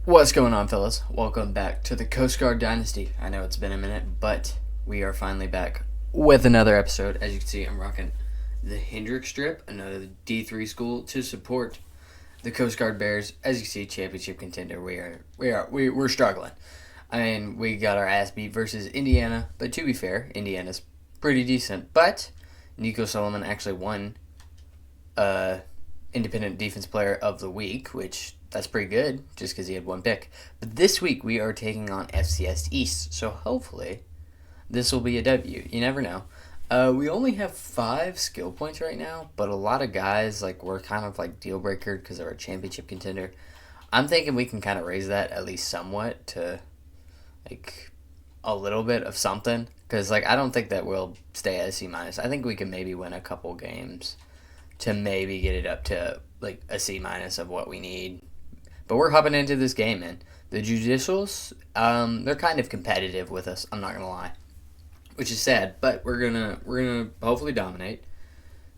What's going on, fellas? Welcome back to the Coast Guard Dynasty. I know it's been a minute, but we are finally back with another episode. As you can see, I'm rocking the Hendrick strip, another D3 school to support the Coast Guard Bears. As you can see, championship contender. We're struggling. I mean, we got our ass beat versus Indiana, but to be fair, Indiana's pretty decent. But Nico Solomon actually won Independent Defense Player of the Week, which that's pretty good just because he had one pick. But this week we are taking on FCS East, so hopefully this will be a W. You never know. We only have 5 skill points right now, but a lot of guys we're kind of deal breaker because they're a championship contender. I'm thinking we can kind of raise that at least somewhat to a little bit of something because I don't think that we'll stay at a C minus. I think we can maybe win a couple games to maybe get it up to a C minus of what we need. But we're hopping into this game, man. The judicials, they're kind of competitive with us. I'm not gonna lie, which is sad. But we're gonna hopefully dominate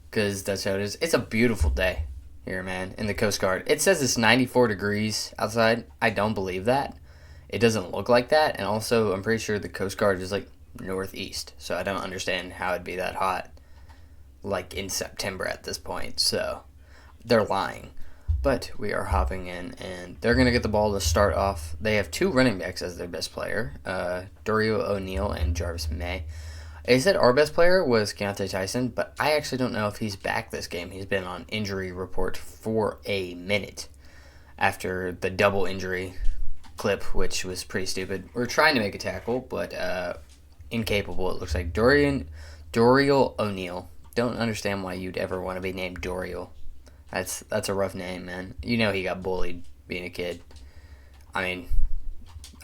because that's how it is. It's a beautiful day here, man, in the Coast Guard. It says it's 94 degrees outside. I don't believe that. It doesn't look like that. And also, I'm pretty sure the Coast Guard is northeast, so I don't understand how it'd be that hot in September at this point. So they're lying. But we are hopping in, and they're going to get the ball to start off. They have 2 running backs as their best player, Dorio O'Neal and Jarvis May. They said our best player was Keontae Tyson, but I actually don't know if he's back this game. He's been on injury report for a minute after the double injury clip, which was pretty stupid. We're trying to make a tackle, but incapable, it looks like. Dorio O'Neal. Don't understand why you'd ever want to be named Dorio. That's a rough name, man. You know he got bullied being a kid. I mean,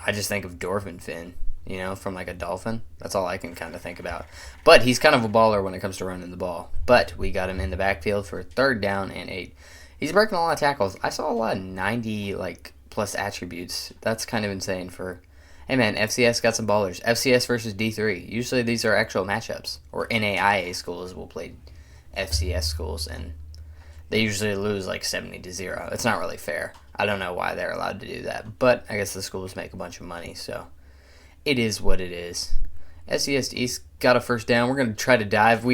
I just think of Dorfin Fin, from a dolphin. That's all I can kind of think about. But he's kind of a baller when it comes to running the ball. But we got him in the backfield for 3rd down and 8. He's breaking a lot of tackles. I saw a lot of 90 plus attributes. That's kind of insane for. Hey man, FCS got some ballers. FCS versus D3. Usually these are actual matchups. Or NAIA schools will play FCS schools, and they usually lose 70-0. It's not really fair. I don't know why they're allowed to do that, but I guess the schools make a bunch of money, so it is what it is. FCS East got a 1st down. We're going to try to dive.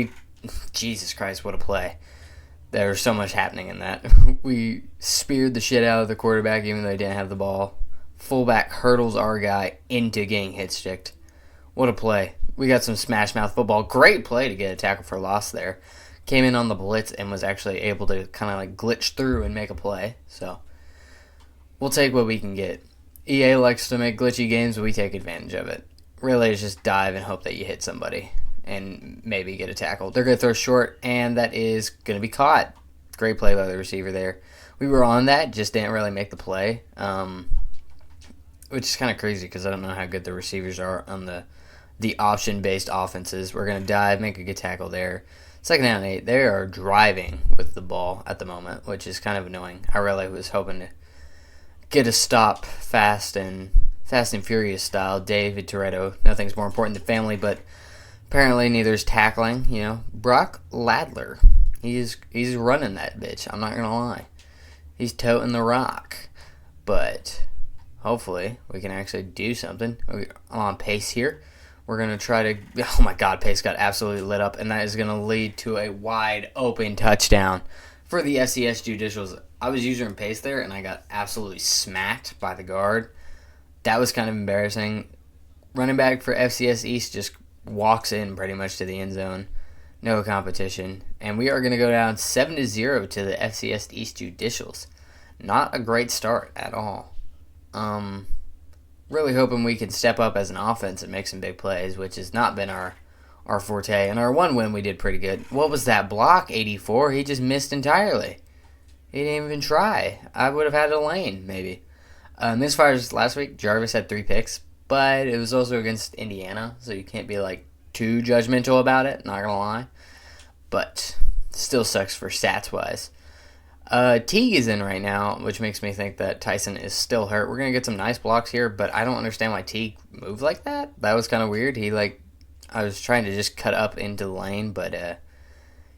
Jesus Christ, what a play. There's so much happening in that. We speared the shit out of the quarterback even though he didn't have the ball. Fullback hurdles our guy into getting hit sticked. What a play. We got some smash mouth football. Great play to get a tackle for loss there. Came in on the blitz and was actually able to kind of glitch through and make a play. So we'll take what we can get. EA likes to make glitchy games, but we take advantage of it. Really, it's just dive and hope that you hit somebody and maybe get a tackle. They're going to throw short, and that is going to be caught. Great play by the receiver there. We were on that, just didn't really make the play, which is kind of crazy because I don't know how good the receivers are on the option-based offenses. We're going to dive, make a good tackle there. 2nd down and 8. They are driving with the ball at the moment, which is kind of annoying. I really was hoping to get a stop fast and furious style. David Toretto. Nothing's more important than family, but apparently neither is tackling. Brock Ladler. He's running that bitch. I'm not gonna lie. He's toting the rock, but hopefully we can actually do something. I'm on pace here. We're going to try to. Oh my God, pace got absolutely lit up, and that is going to lead to a wide open touchdown for the FCS Judicials. I was using pace there, and I got absolutely smacked by the guard. That was kind of embarrassing. Running back for FCS East just walks in pretty much to the end zone. No competition. And we are going to go down 7-0 to the FCS East Judicials. Not a great start at all. Really hoping we can step up as an offense and make some big plays, which has not been our forte. And our one win, we did pretty good. What was that block? 84? He just missed entirely. He didn't even try. I would have had a lane, maybe. As far as last week, Jarvis had 3 picks, but it was also against Indiana, so you can't be too judgmental about it, not gonna lie. But still sucks for stats-wise. Teague is in right now, which makes me think that Tyson is still hurt. We're going to get some nice blocks here, but I don't understand why Teague moved like that. That was kind of weird. I was trying to just cut up into the lane, but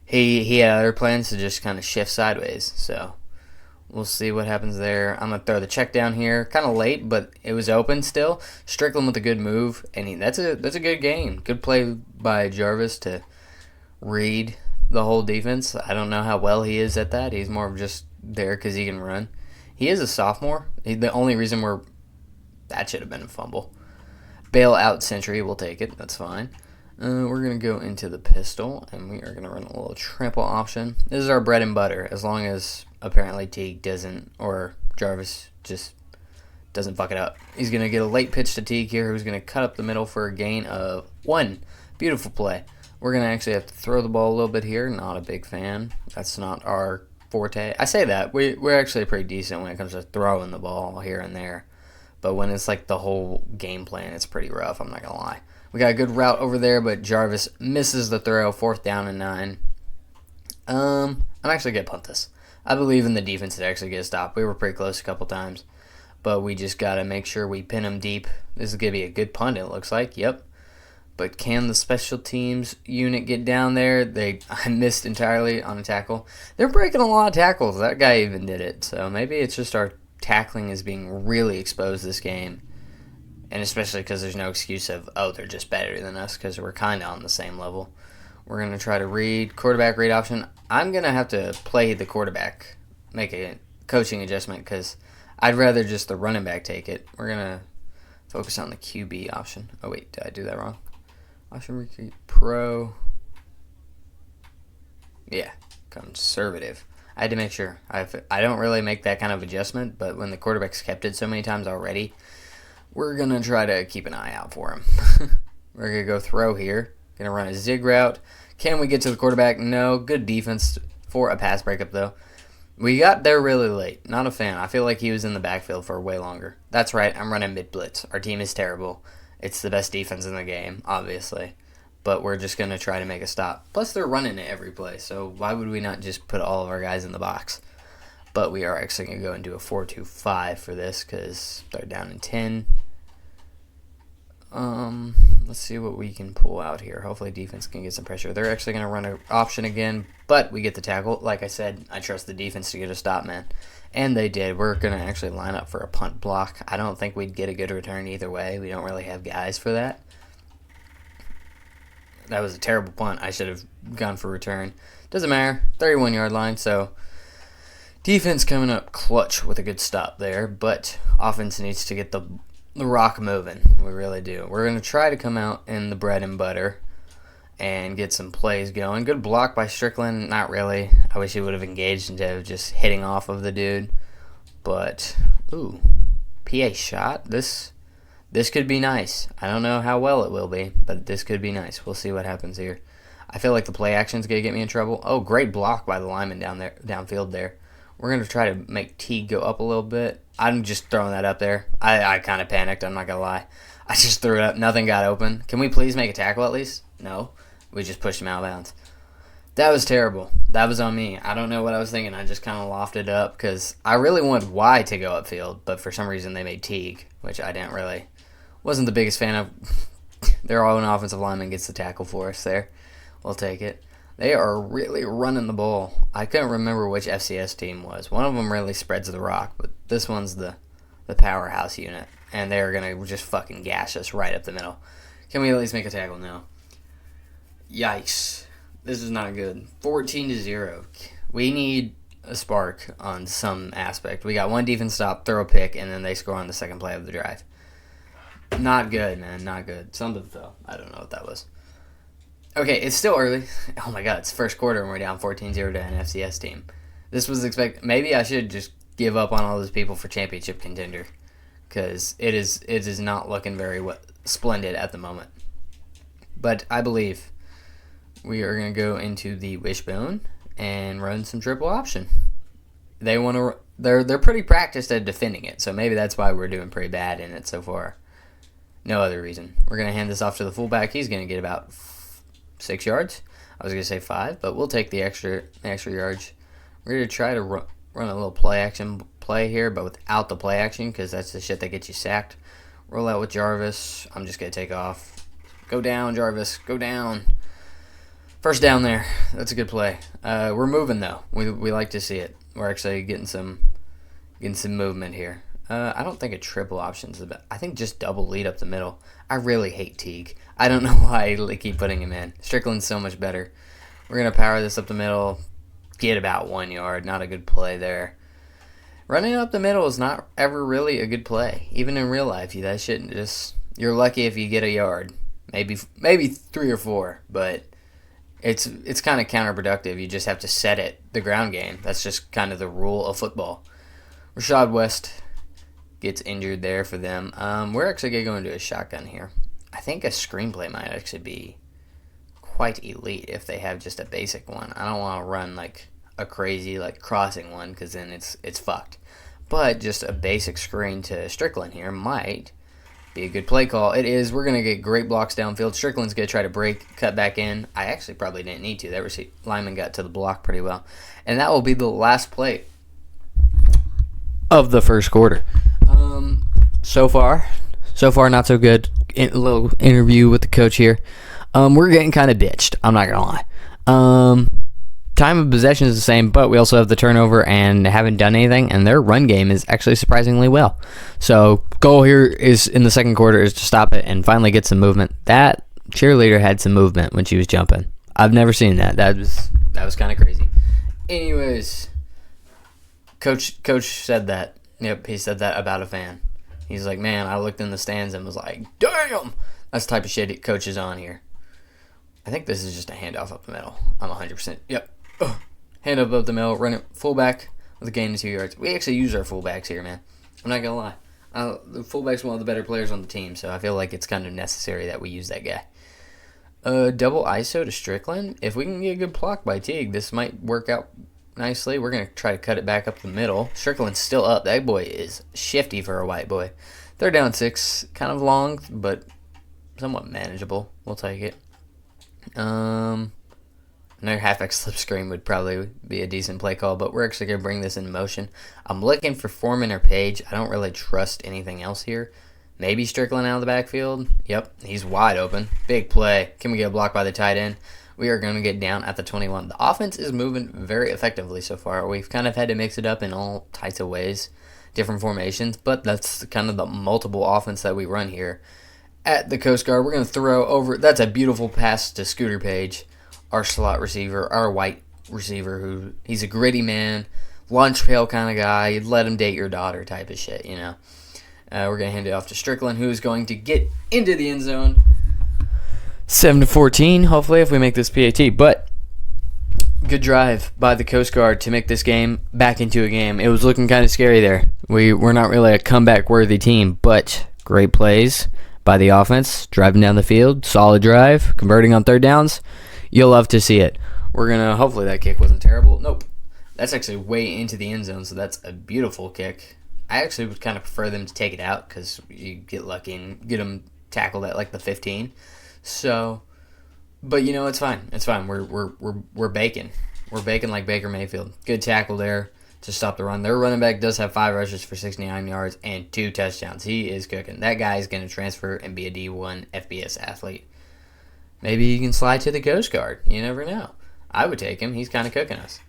he had other plans to just kind of shift sideways. So We'll see what happens there. I'm going to throw the check down here. Kind of late, but it was open still. Strickland with a good move. And that's a good game. Good play by Jarvis to read the whole defense. I don't know how well he is at that. He's more of just there because he can run. He is a sophomore. The only reason that should have been a fumble. Bail out century. We'll take it. That's fine. We're going to go into the pistol, and we are going to run a little triple option. This is our bread and butter, as long as apparently Teague doesn't, or Jarvis just doesn't fuck it up. He's going to get a late pitch to Teague here, who's going to cut up the middle for a gain of 1. Beautiful play. We're going to actually have to throw the ball a little bit here. Not a big fan. That's not our forte. I say that. We're actually pretty decent when it comes to throwing the ball here and there. But when it's like the whole game plan, it's pretty rough, I'm not going to lie. We got a good route over there, but Jarvis misses the throw. 4th down and 9. I'm actually going to punt this. I believe in the defense to actually get a stop. We were pretty close a couple times, but we just got to make sure we pin them deep. This is going to be a good punt, it looks like. Yep. But can the special teams unit get down there? I missed entirely on a tackle. They're breaking a lot of tackles. That guy even did it. So maybe it's just our tackling is being really exposed this game. And especially because there's no excuse of, oh, they're just better than us, because we're kind of on the same level. We're going to try to read quarterback read option. I'm going to have to play the quarterback, make a coaching adjustment, because I'd rather just the running back take it. We're going to focus on the QB option. Oh, wait, did I do that wrong? Option recruit pro. Yeah, conservative. I had to make sure. I don't really make that kind of adjustment, but when the quarterback's kept it so many times already, we're going to try to keep an eye out for him. We're going to go throw here. Going to run a zig route. Can we get to the quarterback? No. Good defense for a pass breakup, though. We got there really late. Not a fan. I feel like he was in the backfield for way longer. That's right. I'm running mid-blitz. Our team is terrible. It's the best defense in the game, obviously. But we're just going to try to make a stop. Plus, they're running it every play, so why would we not just put all of our guys in the box? But we are actually going to go and do a 4-2-5 for this because they're down in 10. Let's see what we can pull out here. Hopefully defense can get some pressure. They're actually going to run an option again, but we get the tackle. Like I said, I trust the defense to get a stop, man. And they did. We're going to actually line up for a punt block. I don't think we'd get a good return either way. We don't really have guys for that. That was a terrible punt. I should have gone for return. Doesn't matter. 31-yard line, so defense coming up clutch with a good stop there, but offense needs to get the rock moving. We really do. We're going to try to come out in the bread and butter and get some plays going. Good block by Strickland. Not really. I wish he would have engaged instead of just hitting off of the dude. But, ooh, PA shot. This could be nice. I don't know how well it will be, but this could be nice. We'll see what happens here. I feel like the play action's going to get me in trouble. Oh, great block by the lineman downfield there. We're going to try to make Teague go up a little bit. I'm just throwing that up there. I kind of panicked, I'm not going to lie. I just threw it up. Nothing got open. Can we please make a tackle at least? No. We just pushed him out of bounds. That was terrible. That was on me. I don't know what I was thinking. I just kind of lofted up because I really wanted Y to go upfield, but for some reason they made Teague, which I wasn't the biggest fan of. Their own offensive lineman gets the tackle for us there. We'll take it. They are really running the ball. I couldn't remember which FCS team was. One of them really spreads the rock, but this one's the powerhouse unit, and they're going to just fucking gash us right up the middle. Can we at least make a tackle now? Yikes. This is not good. 14-0. We need a spark on some aspect. We got one defense stop, throw a pick, and then they score on the second play of the drive. Not good, man. Not good. Something fell. I don't know what that was. Okay, it's still early. Oh my god, it's first quarter and we're down 14-0 to an FCS team. This was expected. Maybe I should just give up on all those people for championship contender, because it is not looking very splendid at the moment. But I believe we are going to go into the wishbone and run some triple option. They're pretty practiced at defending it, so maybe that's why we're doing pretty bad in it so far. No other reason. We're going to hand this off to the fullback. He's going to get about 6 yards. I was going to say 5, but we'll take the extra yards. We're going to try to run a little play here, but without the play action, because that's the shit that gets you sacked. Roll out with Jarvis. I'm just going to take off. Go down, Jarvis. Go down. First down there. That's a good play. We're moving, though. We like to see it. We're actually getting some Getting some movement here. I don't think a triple option is the best. I think just double lead up the middle. I really hate Teague. I don't know why I keep putting him in. Strickland's so much better. We're going to power this up the middle. Get about 1 yard. Not a good play there. Running up the middle is not ever really a good play. Even in real life, that shouldn't just... You're lucky if you get a yard. Maybe 3 or 4, but it's kind of counterproductive. You just have to set it, the ground game. That's just kind of the rule of football. Rashad West gets injured there for them. We're actually going to go into a shotgun here. I think a screenplay might actually be quite elite if they have just a basic one. I don't want to run like a crazy like crossing one because then it's fucked. But just a basic screen to Strickland here might be a good play call. It is. We're going to get great blocks downfield. Strickland's going to try to break, cut back in. I actually probably didn't need to. That lineman got to the block pretty well. And that will be the last play of the first quarter. So far not so good. A little interview with the coach here. We're getting kind of bitched. I'm not gonna lie. Time of possession is the same, but we also have the turnover and haven't done anything. And their run game is actually surprisingly well. So goal here is in the second quarter is to stop it and finally get some movement. That cheerleader had some movement when she was jumping. I've never seen that. That was kind of crazy. Anyways, coach said that. Yep, he said that about a fan. He's like, man, I looked in the stands and was like, damn! That's the type of shit coach is on here. I think this is just a handoff up the middle. I'm 100%. Yep. Hand up the middle, run it fullback with a gain of 2 yards. We actually use our fullbacks here, man. I'm not going to lie. The fullback's one of the better players on the team, so I feel like it's kind of necessary that we use that guy. Double ISO to Strickland. If we can get a good block by Teague, this might work out nicely. We're going to try to cut it back up the middle. Strickland's still up. That boy is shifty for a white boy. 3rd down 6. Kind of long, but somewhat manageable. We'll take it. Another halfback slip screen would probably be a decent play call, but we're actually going to bring this in motion. I'm looking for Foreman or Page. I don't really trust anything else here. Maybe Strickland out of the backfield. Yep, he's wide open. Big play. Can we get a block by the tight end? We are going to get down at the 21. The offense is moving very effectively so far. We've kind of had to mix it up in all types of ways, different formations, but that's kind of the multiple offense that we run here. At the Coast Guard, we're going to throw over. That's a beautiful pass to Scooter Page, our slot receiver, our white receiver, he's a gritty man, lunch pail kind of guy. You'd let him date your daughter type of shit, We're going to hand it off to Strickland, who's going to get into the end zone. 7-14, hopefully, if we make this PAT. But good drive by the Coast Guard to make this game back into a game. It was looking kind of scary there. We're not really a comeback-worthy team, but great plays by the offense, driving down the field, solid drive, converting on 3rd downs. You'll love to see it. We're going to, hopefully that kick wasn't terrible. Nope. That's actually way into the end zone, so that's a beautiful kick. I actually would kind of prefer them to take it out because you get lucky and get them tackled at like the 15. So, but it's fine. It's fine. We're baking. We're baking like Baker Mayfield. Good tackle there to stop the run. Their running back does have 5 rushes for 69 yards and 2 touchdowns. He is cooking. That guy is going to transfer and be a D1 FBS athlete. Maybe he can slide to the Coast Guard. You never know. I would take him. He's kind of cooking us.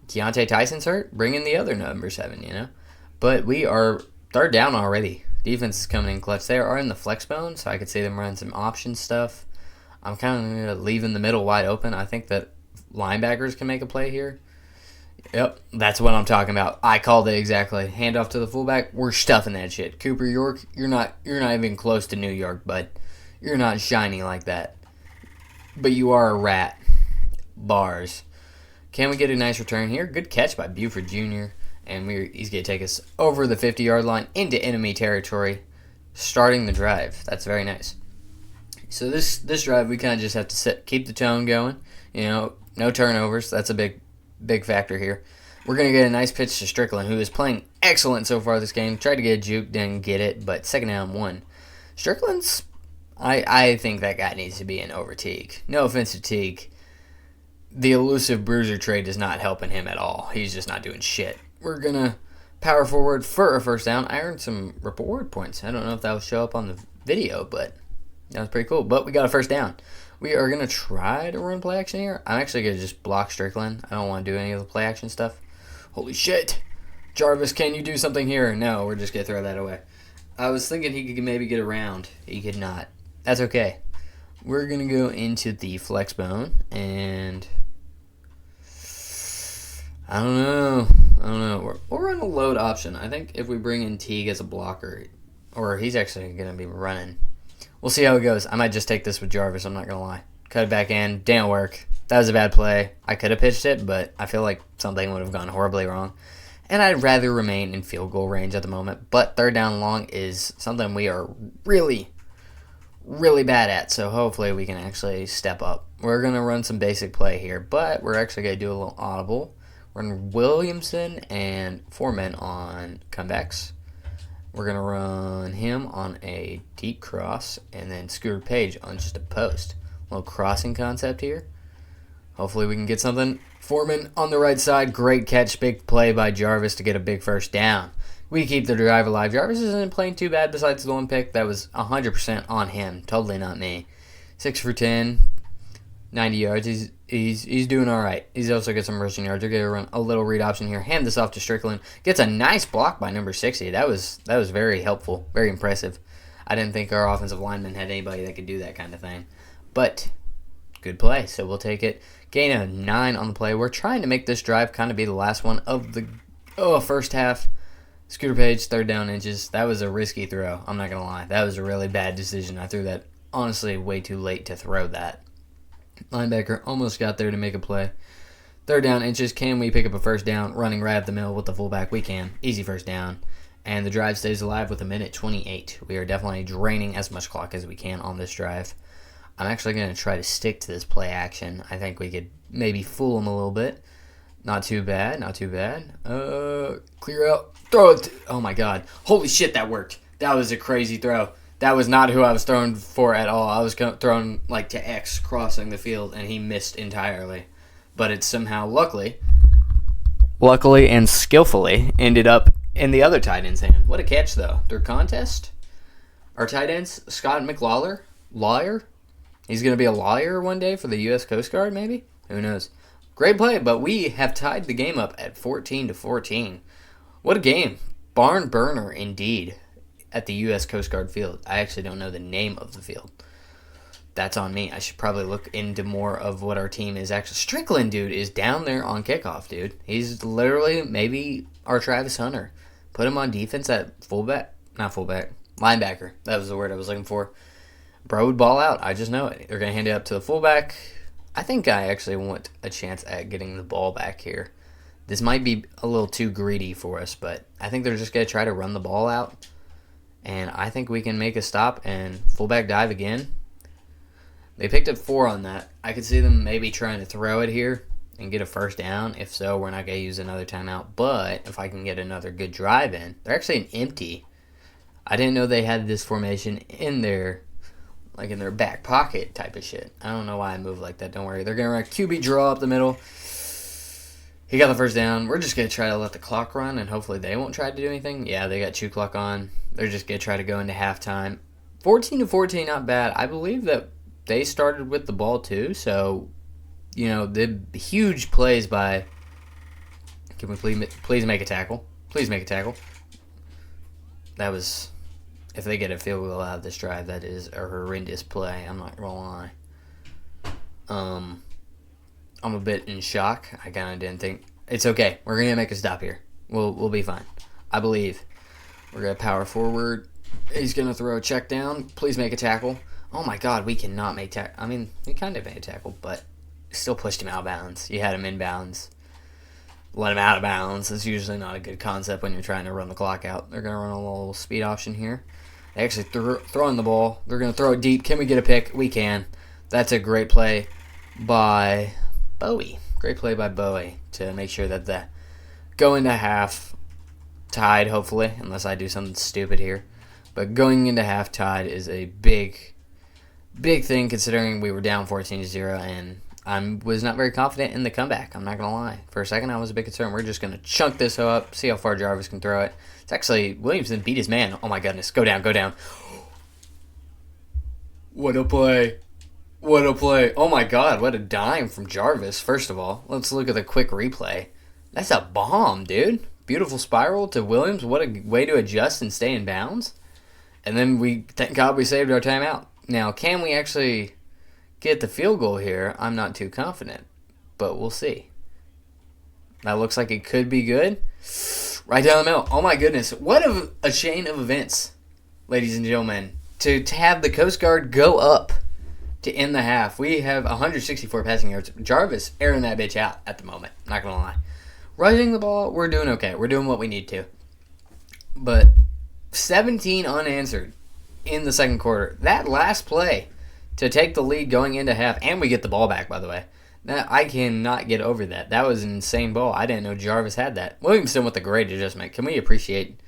Keontae Tyson's hurt. Bring in the other number 7, But we are 3rd down already. Defense is coming in clutch. They are in the flex bone, so I could see them running some option stuff. I'm kind of leaving the middle wide open. I think that linebackers can make a play here. Yep, that's what I'm talking about. I called it exactly. Hand off to the fullback. We're stuffing that shit. Cooper York, you're not even close to New York, bud. You're not shiny like that. But you are a rat. Bars. Can we get a nice return here? Good catch by Buford Jr. And he's going to take us over the 50-yard line into enemy territory, starting the drive. That's very nice. So this drive, we kind of just have to keep the tone going. No turnovers. That's a big factor here. We're going to get a nice pitch to Strickland, who is playing excellent so far this game. Tried to get a juke, didn't get it, but 2nd down 1. Strickland's... I think that guy needs to be in over Teague. No offense to Teague. The elusive bruiser trade is not helping him at all. He's just not doing shit. We're going to power forward for a 1st down. I earned some reward points. I don't know if that will show up on the video, but that was pretty cool. But we got a 1st down. We are going to try to run play action here. I'm actually going to just block Strickland. I don't want to do any of the play action stuff. Holy shit. Jarvis, can you do something here? No, we're just going to throw that away. I was thinking he could maybe get around. He could not. That's okay. We're going to go into the flex bone, and I don't know. We'll run a load option. I think if we bring in Teague as a blocker, or he's actually going to be running. We'll see how it goes. I might just take this with Jarvis, I'm not going to lie. Cut it back in. Didn't work. That was a bad play. I could have pitched it, but I feel like something would have gone horribly wrong. And I'd rather remain in field goal range at the moment. But third down long is something we are really, really bad at. So hopefully we can actually step up. We're going to run some basic play here, but we're actually going to do a little audible. We're running Williamson and Foreman on comebacks. We're going to run him on a deep cross and then Scooter Page on just a post. A little crossing concept here. Hopefully we can get something. Foreman on the right side. Great catch. Big play by Jarvis to get a big first down. We keep the drive alive. Jarvis isn't playing too bad besides the one pick. That was 100% on him. Totally not me. 6 for 10. 90 yards. He's doing all right. He's also got some rushing yards. We're going to run a little read option here. Hand this off to Strickland. Gets a nice block by number 60. That was very helpful. Very impressive. I didn't think our offensive lineman had anybody that could do that kind of thing. But good play, so we'll take it. Gain of 9 on the play. We're trying to make this drive kind of be the last one of the first half. Scooter Page, third down inches. That was a risky throw. I'm not going to lie. That was a really bad decision. I threw that, honestly, way too late to throw that. Linebacker almost got there to make a play. Third down inches. Can we pick up a first down? Running right up the middle with the fullback. We can. Easy first down. And the drive stays alive with 1:28. We are definitely draining as much clock as we can on this drive. I'm actually going to try to stick to this play action. I think we could maybe fool him a little bit. Not too bad. Clear out. Throw it. Oh, my God. Holy shit, that worked. That was a crazy throw. That was not who I was throwing for at all. I was throwing like to X, crossing the field, and he missed entirely. But it somehow, luckily and skillfully, ended up in the other tight end's hand. What a catch, though. Through contest, our tight ends, Scott McLawler, lawyer. He's going to be a lawyer one day for the U.S. Coast Guard, maybe? Who knows? Great play, but we have tied the game up at 14-14. What a game. Barn burner, indeed, at the U.S. Coast Guard field. I actually don't know the name of the field. That's on me. I should probably look into more of what our team is actually. Strickland, dude, is down there on kickoff, dude. He's literally maybe our Travis Hunter. Put him on defense at linebacker. That was the word I was looking for. Bro would ball out. I just know it. They're going to hand it up to the fullback. I think I actually want a chance at getting the ball back here. This might be a little too greedy for us, but I think they're just going to try to run the ball out. And I think we can make a stop and fullback dive again. They picked up 4 on that. I could see them maybe trying to throw it here and get a first down. If so, we're not going to use another timeout. But if I can get another good drive in, they're actually an empty. I didn't know they had this formation in their back pocket type of shit. I don't know why I move like that. Don't worry. They're going to run a QB draw up the middle. He got the first down. We're just going to try to let the clock run, and hopefully they won't try to do anything. Yeah, they got chew clock on. They're just going to try to go into halftime. 14-14, not bad. I believe that they started with the ball too, so, the huge plays by... Can we please make a tackle? Please make a tackle. That was... If they get a field goal out of this drive, that is a horrendous play. I'm not going to lie. I'm a bit in shock. I kind of didn't think. It's okay. We're going to make a stop here. We'll be fine. I believe. We're going to power forward. He's going to throw a check down. Please make a tackle. Oh, my God. We cannot make tackle. I mean, we kind of made a tackle, but still pushed him out of bounds. You had him in bounds. Let him out of bounds. It's usually not a good concept when you're trying to run the clock out. They're going to run a little speed option here. They actually throwing the ball. They're going to throw it deep. Can we get a pick? We can. That's a great play by Bowie. Great play by Bowie to make sure that the go into half tied, hopefully, unless I do something stupid here. But going into half tied is a big thing considering we were down 14-0, and I was not very confident in the comeback. I'm not going to lie. For a second, I was a bit concerned. We're just going to chunk this up, see how far Jarvis can throw it. It's actually, Williamson beat his man. Oh, my goodness. Go down. What a play. Oh, my God. What a dime from Jarvis, first of all. Let's look at the quick replay. That's a bomb, dude. Beautiful spiral to Williams. What a way to adjust and stay in bounds. And then thank God we saved our timeout. Now, can we actually get the field goal here? I'm not too confident, but we'll see. That looks like it could be good. Right down the middle. Oh my goodness. What a chain of events, ladies and gentlemen. To have the Coast Guard go up to end the half. We have 164 passing yards. Jarvis airing that bitch out at the moment. Not going to lie. Rushing the ball, we're doing okay. We're doing what we need to. But 17 unanswered in the second quarter. That last play to take the lead going into half, and we get the ball back, by the way. Now, I cannot get over that. That was an insane ball. I didn't know Jarvis had that. Williamson with a great adjustment. Can we appreciate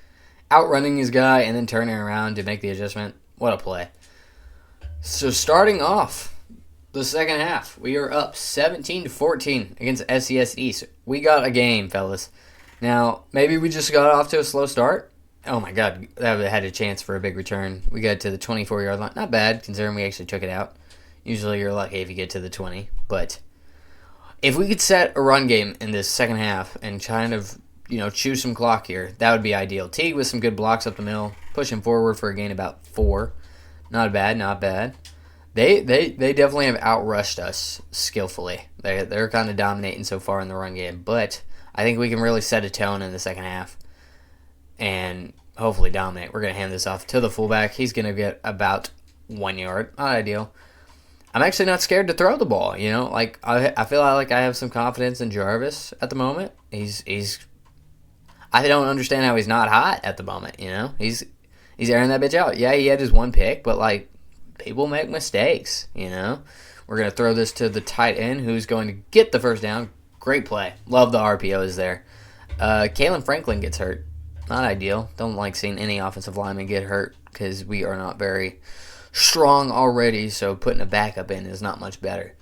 outrunning his guy and then turning around to make the adjustment? What a play. So starting off the second half, we are up 17-14 against FCS East. We got a game, fellas. Now, maybe we just got off to a slow start. Oh my God, that had a chance for a big return. We got to the 24-yard line. Not bad, considering we actually took it out. Usually you're lucky if you get to the 20. But if we could set a run game in this second half and kind of, chew some clock here, that would be ideal. Teague with some good blocks up the middle, pushing forward for a gain about 4. Not bad, not bad. They definitely have outrushed us skillfully. They're kind of dominating so far in the run game, but I think we can really set a tone in the second half and hopefully dominate. We're going to hand this off to the fullback. He's going to get about 1 yard. Not ideal. I'm actually not scared to throw the ball. I feel like I have some confidence in Jarvis at the moment. He's I don't understand how he's not hot at the moment. He's airing that bitch out. Yeah, he had his one pick, but people make mistakes. We're gonna throw this to the tight end, who's going to get the first down. Great play. Love the RPOs there. Kalen Franklin gets hurt. Not ideal. Don't like seeing any offensive lineman get hurt because we are not very strong already. So putting a backup in is not much better.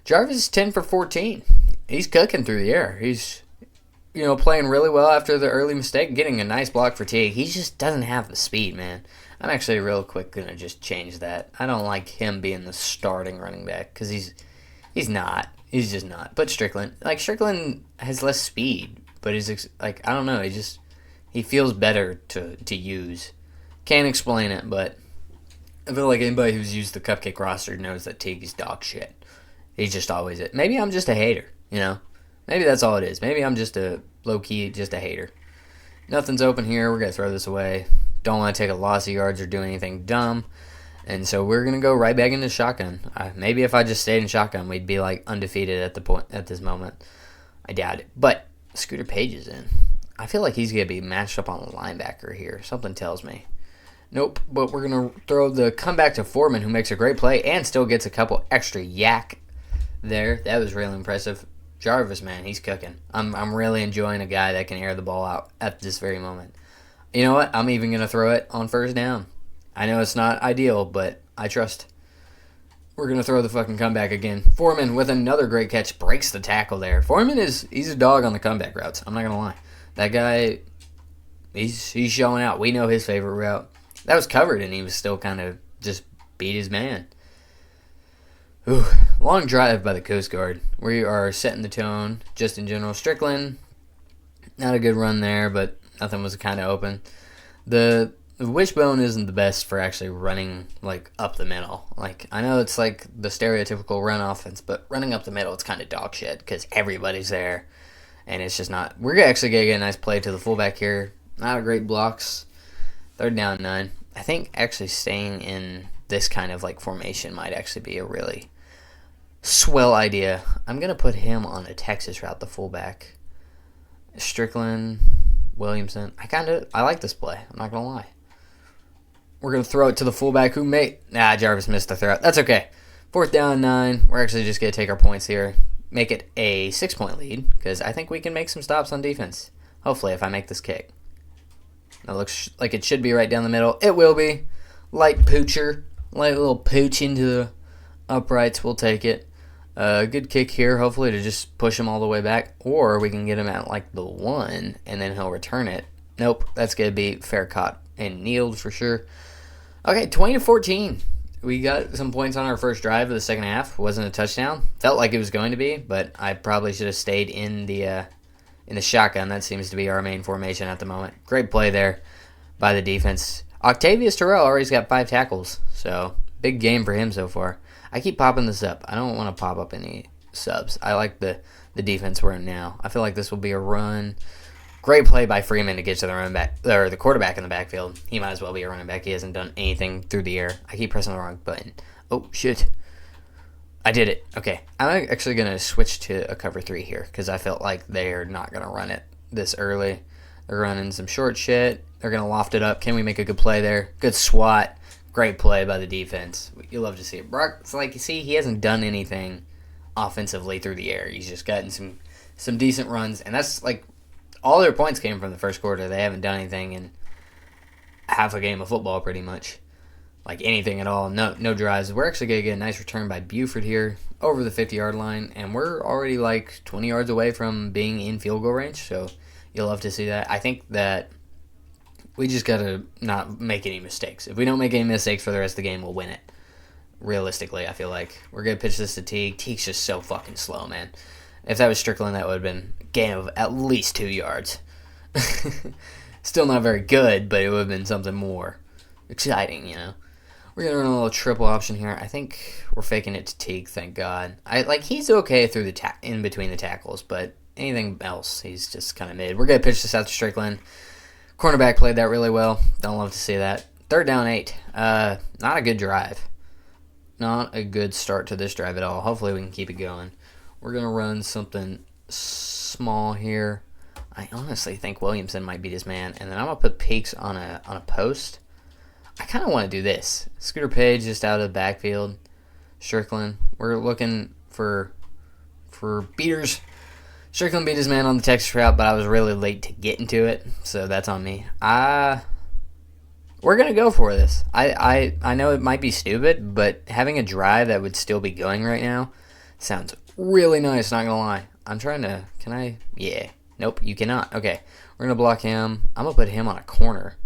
Jarvis is 10 for 14. He's cooking through the air. He's playing really well after the early mistake, getting a nice block for Teague. He just doesn't have the speed, man. I'm actually real quick going to just change that. I don't like him being the starting running back because he's not. He's just not. But Strickland has less speed, but he's I don't know. He feels better to use. Can't explain it, but I feel like anybody who's used the Cupcake roster knows that Teague is dog shit. He's just always it. Maybe I'm just a hater, Maybe that's all it is. Maybe I'm just a low-key, just a hater. Nothing's open here. We're going to throw this away. Don't want to take a loss of yards or do anything dumb. And so we're going to go right back into shotgun. Maybe if I just stayed in shotgun, we'd be undefeated at this moment. I doubt it. But Scooter Page is in. I feel like he's going to be matched up on a linebacker here. Something tells me. Nope. But we're going to throw the comeback to Foreman, who makes a great play and still gets a couple extra yak there. That was really impressive. Jarvis, man, he's cooking. I'm really enjoying a guy that can air the ball out at this very moment. You know what? I'm even going to throw it on first down. I know it's not ideal, but I trust. We're going to throw the fucking comeback again. Foreman with another great catch breaks the tackle there. Foreman he's a dog on the comeback routes. I'm not going to lie. That guy, he's showing out. We know his favorite route. That was covered, and he was still kind of just beat his man. Ooh, long drive by the Coast Guard. We are setting the tone just in general. Strickland, not a good run there, but nothing was kind of open. The wishbone isn't the best for actually running up the middle. I know it's the stereotypical run offense, but running up the middle, it's kind of dog shit because everybody's there, and it's just not. We're actually gonna get a nice play to the fullback here. Not a great blocks. 3rd down 9. I think actually staying in this kind of formation might actually be a really swell idea. I'm gonna put him on a Texas route, the fullback. Strickland, Williamson. I like this play. I'm not gonna lie. We're gonna throw it to the fullback who Jarvis missed the throw. That's okay. 4th down 9. We're actually just gonna take our points here, make it a 6-point lead because I think we can make some stops on defense. Hopefully, if I make this kick. That looks like it should be right down the middle. It will be. Light little pooch into the uprights. We'll take it. Good kick here, hopefully, to just push him all the way back. Or we can get him at the 1, and then he'll return it. Nope, that's going to be fair caught and kneeled for sure. Okay, 20-14. We got some points on our first drive of the second half. Wasn't a touchdown. Felt like it was going to be, but I probably should have stayed in the in the shotgun. That seems to be our main formation at the moment. Great play there by the defense. Octavius Terrell already got 5 tackles, so big game for him so far. I keep popping this up. I don't want to pop up any subs. I like the defense we're in now. I feel like this will be a run. Great play by Freeman to get to the running back or the quarterback in the backfield. He might as well be a running back. He hasn't done anything through the air. I keep pressing the wrong button. Oh, shit. I did it. Okay. I'm actually going to switch to a cover 3 here because I felt like they're not going to run it this early. They're running some short shit. They're going to loft it up. Can we make a good play there? Good swat. Great play by the defense. You love to see it. Brock, it's like, you see, he hasn't done anything offensively through the air. He's just gotten some decent runs, and that's like all their points came from the first quarter. They haven't done anything in half a game of football, pretty much. Like anything at all. No drives. We're actually going to get a nice return by Buford here over the 50-yard line, and we're already like 20 yards away from being in field goal range, so you'll love to see that. I think that we just got to not make any mistakes. If we don't make any mistakes for the rest of the game, we'll win it. Realistically, I feel like we're going to pitch this to Teague. Teague's just so fucking slow, man. If that was Strickland, that would have been a game of at least 2 yards. Still not very good, but it would have been something more exciting, you know. We're going to run a little triple option here. I think we're faking it to Teague, thank God. He's okay through the in between the tackles, but anything else, he's just kind of mid. We're going to pitch this out to Strickland. Cornerback played that really well. Don't love to see that. 3rd down 8. Not a good drive. Not a good start to this drive at all. Hopefully we can keep it going. We're going to run something small here. I honestly think Williamson might be this man. And then I'm going to put Peaks on a post. I kind of want to do this. Scooter Page just out of the backfield. Strickland. We're looking for beaters. Strickland beat his man on the Texas route, but I was really late to get into it, so that's on me. We're going to go for this. I know it might be stupid, but having a drive that would still be going right now sounds really nice, not going to lie. I'm trying to... Can I? Yeah. Nope, you cannot. Okay, we're going to block him. I'm going to put him on a corner,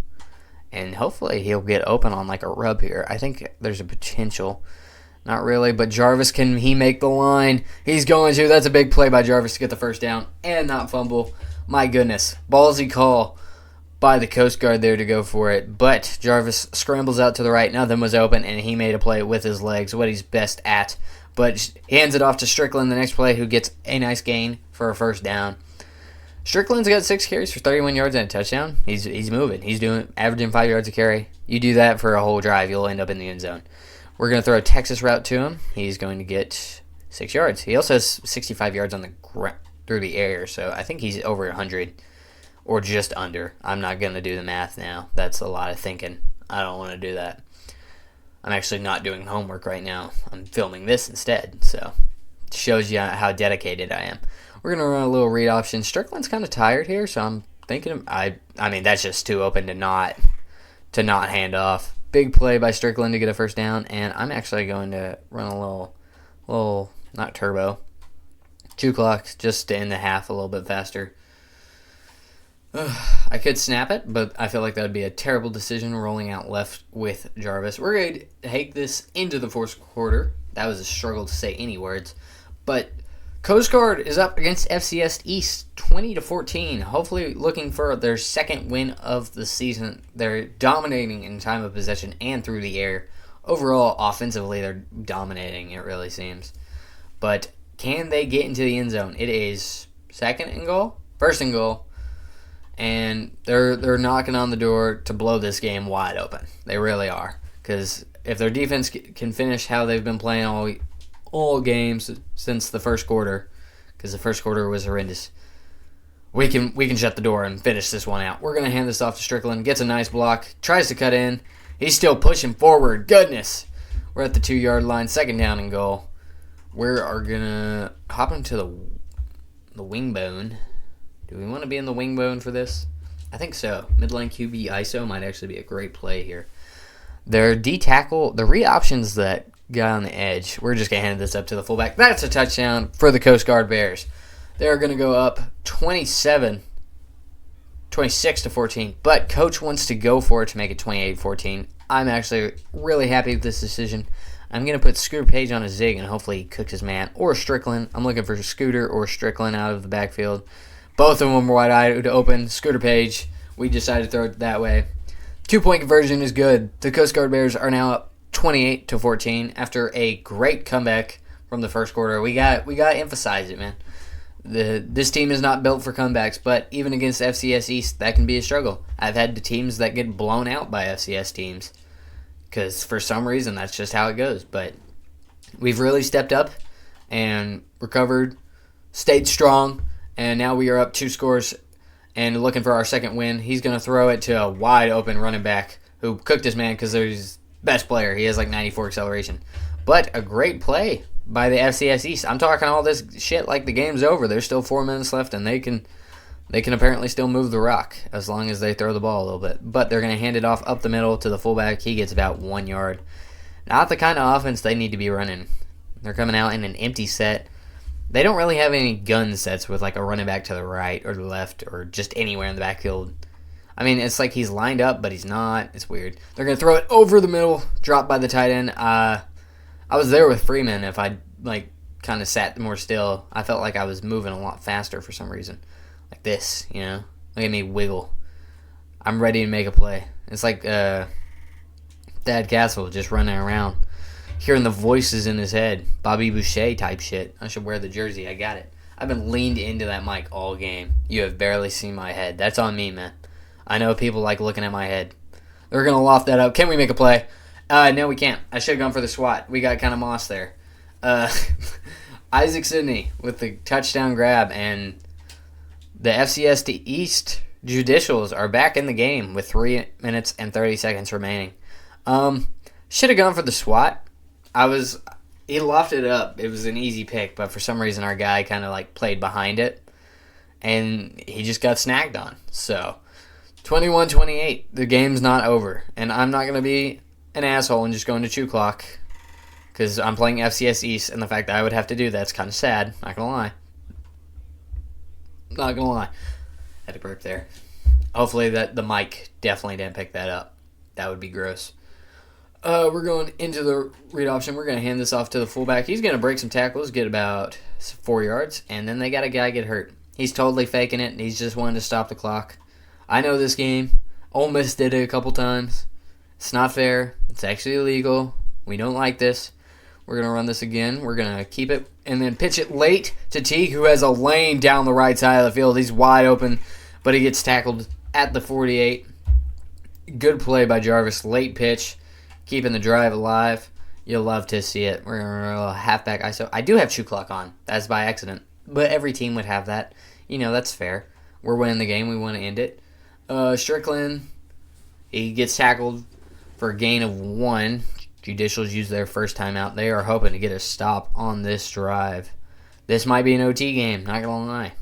and hopefully he'll get open on like a rub here. I think there's a potential... Not really, but Jarvis, can he make the line? He's going to. That's a big play by Jarvis to get the first down and not fumble. My goodness. Ballsy call by the Coast Guard there to go for it. But Jarvis scrambles out to the right. Nothing was open, and he made a play with his legs, what he's best at. But he hands it off to Strickland the next play, who gets a nice gain for a first down. Strickland's got 6 carries for 31 yards and a touchdown. He's moving. He's averaging 5 yards a carry. You do that for a whole drive, you'll end up in the end zone. We're going to throw a Texas route to him. He's going to get 6 yards. He also has 65 yards on the through the air, so I think he's over 100 or just under. I'm not going to do the math now. That's a lot of thinking. I don't want to do that. I'm actually not doing homework right now. I'm filming this instead, so it shows you how dedicated I am. We're going to run a little read option. Strickland's kind of tired here, so I'm thinking I mean that's just too open to not hand off. Big play by Strickland to get a first down, and I'm actually going to run a little not turbo, 2 clocks, just to end the half a little bit faster. I could snap it, but I feel like that would be a terrible decision rolling out left with Jarvis. We're going to take this into the fourth quarter. That was a struggle to say any words, but Coast Guard is up against FCS East 20-14. Hopefully looking for their second win of the season. They're dominating in time of possession and through the air. Overall, offensively, they're dominating, it really seems. But can they get into the end zone? It is first and goal. And they're knocking on the door to blow this game wide open. They really are. Because if their defense can finish how they've been playing all games since the first quarter, because the first quarter was horrendous, we can shut the door and finish this one out. We're going to hand this off to Strickland. Gets a nice block. Tries to cut in. He's still pushing forward. Goodness. We're at the 2-yard line. 2nd down and goal. We are going to hop into the wing bone. Do we want to be in the wing bone for this? I think so. Midline QB ISO might actually be a great play here. Their D-tackle, the read options that guy on the edge. We're just going to hand this up to the fullback. That's a touchdown for the Coast Guard Bears. They're going to go up 26-14. But coach wants to go for it to make it 28-14. I'm actually really happy with this decision. I'm going to put Scooter Page on a zig, and hopefully he cooks his man. Or Strickland. I'm looking for Scooter or Strickland out of the backfield. Both of them were wide open. Scooter Page, we decided to throw it that way. 2-point conversion is good. The Coast Guard Bears are now up 28-14 after a great comeback from the first quarter. We got to emphasize it, man. This team is not built for comebacks, but even against FCS East, that can be a struggle. I've had the teams that get blown out by FCS teams because for some reason that's just how it goes. But we've really stepped up and recovered, stayed strong, and now we are up 2 scores and looking for our second win. He's going to throw it to a wide open running back who cooked his man because he's best player. He has like 94 acceleration. But a great play by the FCS East. I'm talking all this shit like the game's over. There's still 4 minutes left, and they can apparently still move the rock as long as they throw the ball a little bit. But they're going to hand it off up the middle to the fullback. He gets about 1 yard. Not the kind of offense they need to be running. They're coming out in an empty set. They don't really have any gun sets with like a running back to the right or the left or just anywhere in the backfield. I mean, it's like he's lined up, but he's not. It's weird. They're going to throw it over the middle, dropped by the tight end. I was there with Freeman. If I like kind of sat more still, I felt like I was moving a lot faster for some reason. Like this, you know? Look at me wiggle. I'm ready to make a play. It's like Thad Castle just running around, hearing the voices in his head. Bobby Boucher type shit. I should wear the jersey. I got it. I've been leaned into that mic all game. You have barely seen my head. That's on me, man. I know people like looking at my head. They're going to loft that up. Can we make a play? No, we can't. I should have gone for the SWAT. We got kind of mossed there. Isaac Sidney with the touchdown grab, and the FCS East Judicials are back in the game with 3 minutes and 30 seconds remaining. Should have gone for the SWAT. He lofted it up. It was an easy pick, but for some reason our guy kind of like played behind it, and he just got snagged on. So 21-28. The game's not over, and I'm not going to be an asshole and just go into chew clock because I'm playing FCS East, and the fact that I would have to do that's kind of sad. Not gonna lie. Had to burp there. Hopefully that the mic definitely didn't pick that up. That would be gross. We're going into the read option. We're going to hand this off to the fullback. He's going to break some tackles, get about 4 yards, and then they got a guy get hurt. He's totally faking it. He's just wanting to stop the clock. I know this game. Ole Miss did it a couple times. It's not fair. It's actually illegal. We don't like this. We're going to run this again. We're going to keep it and then pitch it late to Teague, who has a lane down the right side of the field. He's wide open, but he gets tackled at the 48. Good play by Jarvis. Late pitch, keeping the drive alive. You'll love to see it. We're going to roll a halfback ISO. I do have shoe clock on. That's by accident. But every team would have that. You know, that's fair. We're winning the game. We want to end it. Strickland, he gets tackled for a gain of 1. Judicials use their first timeout. They are hoping to get a stop on this drive. This might be an OT game, not gonna lie.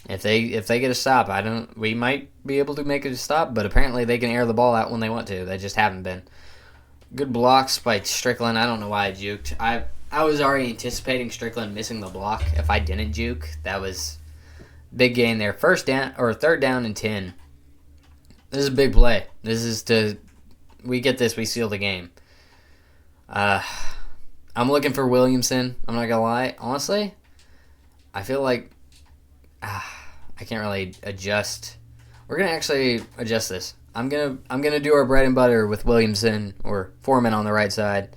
If they get a stop, we might be able to make it a stop, but apparently they can air the ball out when they want to. They just haven't been. Good blocks by Strickland. I don't know why I juked. I was already anticipating Strickland missing the block. If I didn't juke, that was big gain there. Third down and 10. This is a big play. We get this, we seal the game. I'm looking for Williamson. I'm not gonna lie. Honestly, I feel like I can't really adjust. We're gonna actually adjust this. I'm gonna do our bread and butter with Williamson or Foreman on the right side.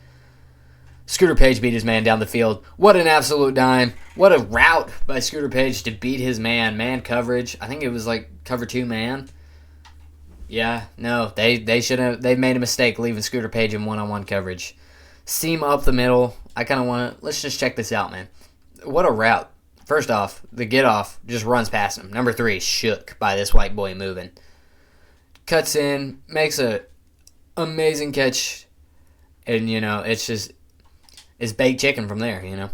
Scooter Page beat his man down the field. What an absolute dime. What a route by Scooter Page to beat his man. Man coverage. I think it was like cover 2 man. Yeah, no, they should have. They made a mistake leaving Scooter Page in one-on-one coverage. Seam up the middle. I kind of want to. Let's just check this out, man. What a route. First off, the get off just runs past him. Number 3 shook by this white boy moving. Cuts in, makes a amazing catch, and it's baked chicken from there.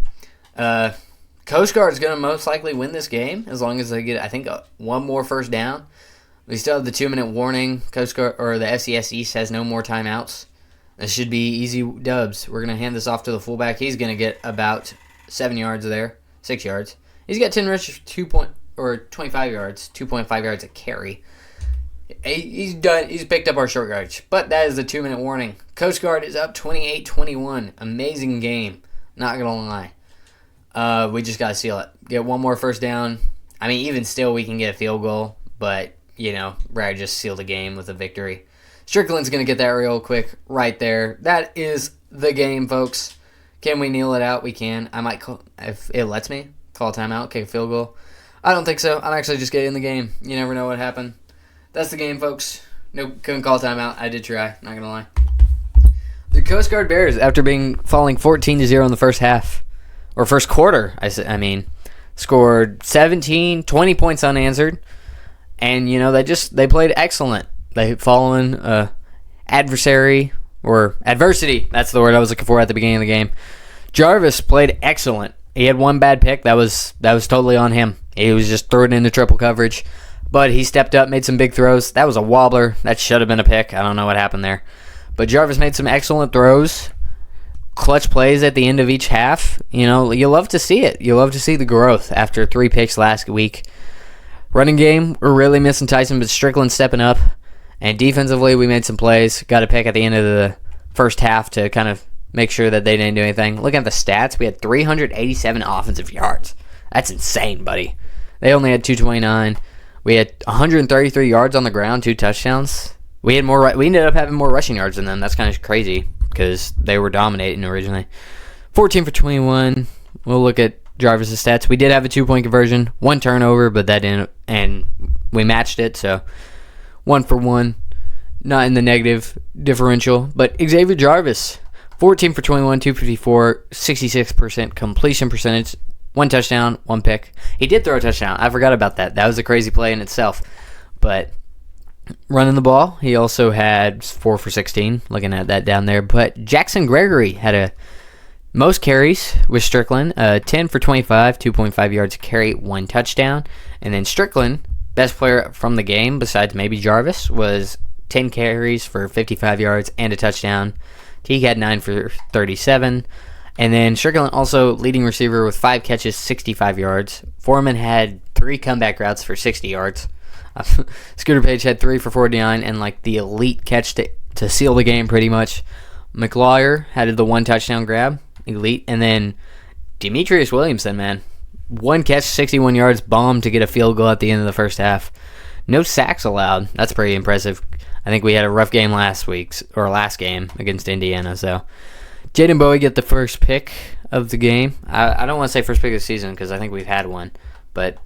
Coast Guard's gonna most likely win this game as long as they get, I think, one more first down. We still have the 2-minute warning. Coast Guard or the FCS East has no more timeouts. This should be easy dubs. We're gonna hand this off to the fullback. He's gonna get about 7 yards there, 6 yards. He's got 10 rushes, 25 yards, 2.5 yards a carry. He's done. He's picked up our short yardage. But that is the 2-minute warning. Coast Guard is up 28-21. Amazing game. Not gonna lie. We just gotta seal it. Get one more first down. I mean, even still, we can get a field goal, but, rather just seal the game with a victory. Strickland's going to get that real quick right there. That is the game, folks. Can we kneel it out? We can. I might call, if it lets me, call a timeout, kick a field goal. I don't think so. I'm actually just getting in the game. You never know what happened. That's the game, folks. No, couldn't call a timeout. I did try, not going to lie. The Coast Guard Bears, after falling 14-0 in the first half, or first quarter, scored 20 points unanswered, and they played excellent. They following adversary or adversity. That's the word I was looking for at the beginning of the game. Jarvis played excellent. He had one bad pick. That was totally on him. He was just throwing into triple coverage, but he stepped up, made some big throws. That was a wobbler. That should have been a pick. I don't know what happened there, but Jarvis made some excellent throws. Clutch plays at the end of each half. You love to see it. You love to see the growth after 3 picks last week. Running game, we're really missing Tyson, but Strickland stepping up. And defensively, we made some plays. Got a pick at the end of the first half to kind of make sure that they didn't do anything. Looking at the stats, we had 387 offensive yards. That's insane, buddy. They only had 229. We had 133 yards on the ground, 2 touchdowns. We ended up having more rushing yards than them. That's kind of crazy because they were dominating originally. 14 for 21. We'll look at Jarvis' stats. We did have a 2-point conversion, 1 turnover, but that didn't, and we matched it, so 1 for 1. Not in the negative differential. But Xavier Jarvis, 14 for 21, 254, 66% completion percentage, 1 touchdown, 1 pick. He did throw a touchdown. I forgot about that. That was a crazy play in itself. But running the ball, he also had 4 for 16, looking at that down there. But Jackson Gregory had a most carries with Strickland, 10 for 25, 2.5 yards a carry, 1 touchdown. And then Strickland, best player from the game, besides maybe Jarvis, was 10 carries for 55 yards and a touchdown. Teague had 9 for 37. And then Strickland also leading receiver with 5 catches, 65 yards. Foreman had 3 comeback routes for 60 yards. Scooter Page had 3 for 49 and the elite catch to seal the game pretty much. McLaugher had the 1 touchdown grab, elite. And then Demetrius Williamson, man. 1 catch, 61 yards, bomb to get a field goal at the end of the first half. No sacks allowed. That's pretty impressive. I think we had a rough game last game against Indiana. So Jaden Bowie get the first pick of the game. I don't want to say first pick of the season because I think we've had one. But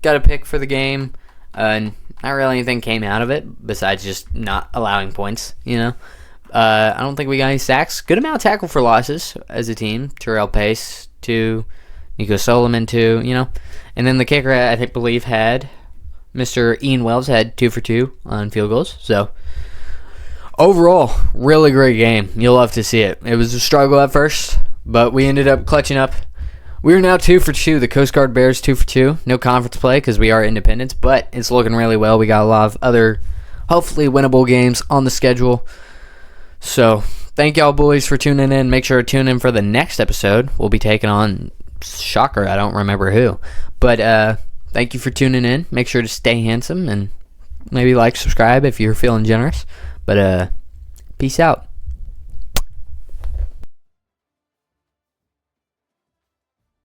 got a pick for the game. Not really anything came out of it besides just not allowing points, I don't think we got any sacks. Good amount of tackle for losses as a team. Terrell Pace, 2. Nico Solomon, 2, And then the kicker, I believe, had Mr. Ian Wells had 2 for 2 on field goals. So, overall, really great game. You'll love to see it. It was a struggle at first, but we ended up clutching up. We are now 2 for 2. The Coast Guard Bears 2 for 2. No conference play because we are independents, but it's looking really well. We got a lot of other, hopefully, winnable games on the schedule. So, thank y'all boys for tuning in. Make sure to tune in for the next episode. We'll be taking on, shocker, I don't remember who. But thank you for tuning in. Make sure to stay handsome and maybe subscribe if you're feeling generous. But peace out.